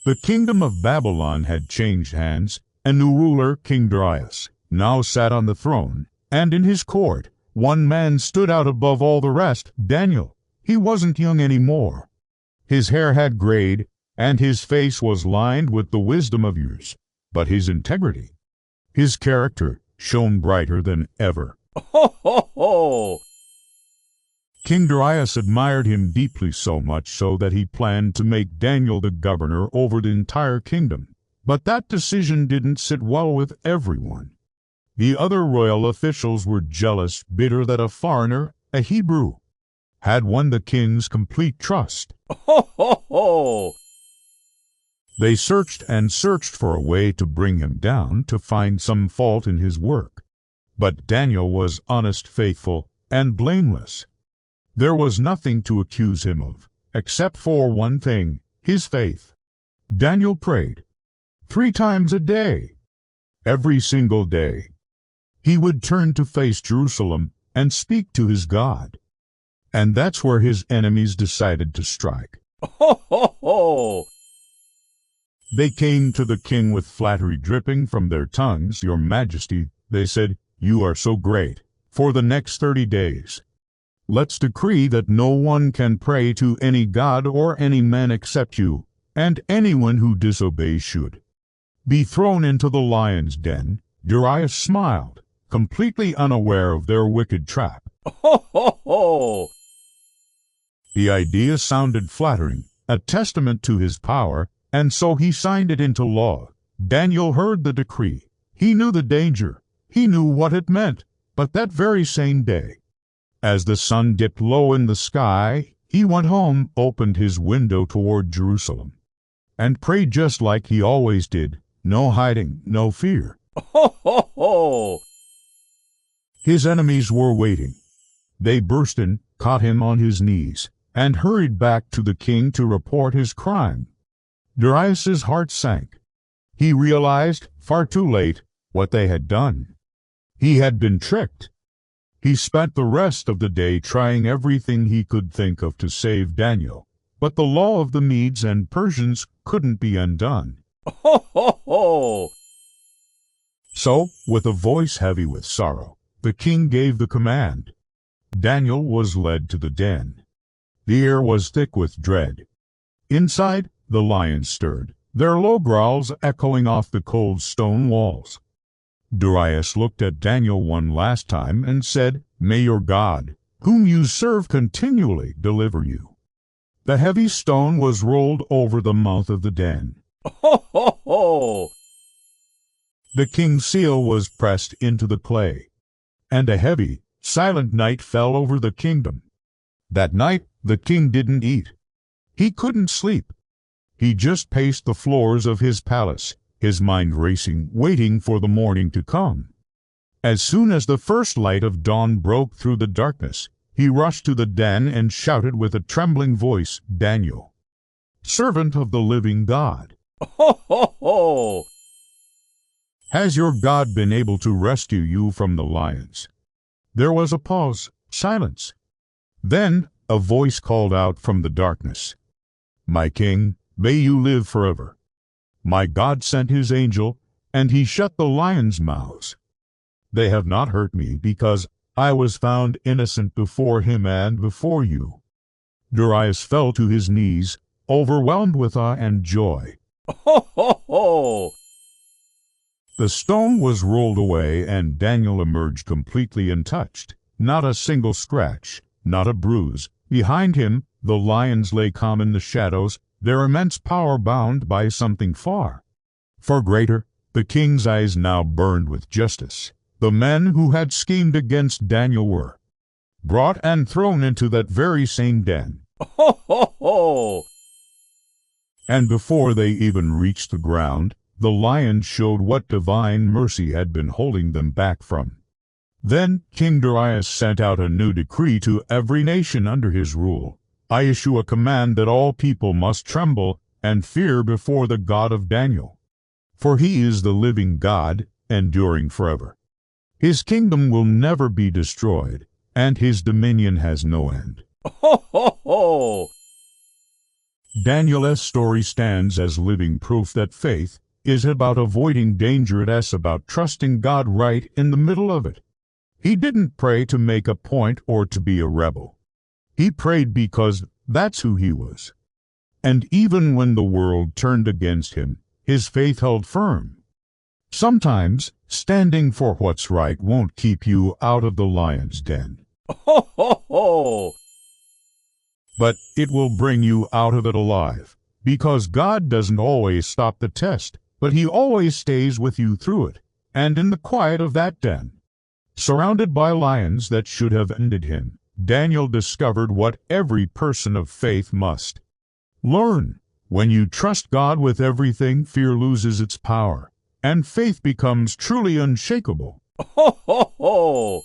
The kingdom of Babylon had changed hands. A new ruler, King Darius, now sat on the throne, and in his court one man stood out above all the rest, Daniel. He wasn't young anymore. His hair had grayed, and his face was lined with the wisdom of years, but his integrity, his character, shone brighter than ever. Ho, ho, ho! King Darius admired him deeply, so much so that he planned to make Daniel the governor over the entire kingdom. But that decision didn't sit well with everyone. The other royal officials were jealous, bitter that a foreigner, a Hebrew, had won the king's complete trust. Ho, ho, ho! They searched and searched for a way to bring him down, to find some fault in his work. But Daniel was honest, faithful, and blameless. There was nothing to accuse him of, except for one thing, his faith. Daniel prayed 3 times a day. Every single day, he would turn to face Jerusalem and speak to his God. And that's where his enemies decided to strike. Ho, ho, ho! They came to the king with flattery dripping from their tongues. "Your Majesty," they said, "you are so great. For the next 30 days, let's decree that no one can pray to any god or any man except you, and anyone who disobeys should be thrown into the lion's den." Darius smiled, completely unaware of their wicked trap. Ho, ho, ho! The idea sounded flattering, a testament to his power, and so he signed it into law. Daniel heard the decree. He knew the danger. He knew what it meant. But that very same day, as the sun dipped low in the sky, he went home, opened his window toward Jerusalem, and prayed just like he always did. No hiding, no fear. Ho, ho, ho! His enemies were waiting. They burst in, caught him on his knees, and hurried back to the king to report his crime. Darius's heart sank. He realized, far too late, what they had done. He had been tricked. He spent the rest of the day trying everything he could think of to save Daniel, but the law of the Medes and Persians couldn't be undone. Ho, ho, ho! So, with a voice heavy with sorrow, the king gave the command. Daniel was led to the den. The air was thick with dread. Inside, the lions stirred, their low growls echoing off the cold stone walls. Darius looked at Daniel one last time and said, "May your God, whom you serve continually, deliver you." The heavy stone was rolled over the mouth of the den. Ho, ho, ho! The king's seal was pressed into the clay, and a heavy, silent night fell over the kingdom. That night, the king didn't eat. He couldn't sleep. He just paced the floors of his palace, his mind racing, waiting for the morning to come. As soon as the first light of dawn broke through the darkness, he rushed to the den and shouted with a trembling voice, "Daniel, servant of the living God, Ho, ho, ho! has your God been able to rescue you from the lions?" There was a pause, silence. Then a voice called out from the darkness, "My king, may you live forever. My God sent his angel, and he shut the lions' mouths. They have not hurt me, because I was found innocent before him and before you." Darius fell to his knees, overwhelmed with awe and joy. Ho, ho, ho! The stone was rolled away, and Daniel emerged completely untouched. Not a single scratch, not a bruise. Behind him, the lions lay calm in the shadows, their immense power bound by something far greater. The king's eyes now burned with justice. The men who had schemed against Daniel were brought and thrown into that very same den. Ho, ho, ho! And before they even reached the ground, the lions showed what divine mercy had been holding them back from. Then King Darius sent out a new decree to every nation under his rule. "I issue a command that all people must tremble and fear before the God of Daniel. For he is the living God, enduring forever. His kingdom will never be destroyed, and his dominion has no end." Ho, ho, ho! Daniel's story stands as living proof that faith is about avoiding danger. It's about trusting God right in the middle of it. He didn't pray to make a point or to be a rebel. He prayed because that's who he was. And even when the world turned against him, his faith held firm. Sometimes standing for what's right won't keep you out of the lion's den. Ho, ho, ho! But it will bring you out of it alive, because God doesn't always stop the test, but he always stays with you through it, and in the quiet of that den. Surrounded by lions that should have ended him, Daniel discovered what every person of faith must learn. When you trust God with everything, fear loses its power, and faith becomes truly unshakable. Ho, ho, ho!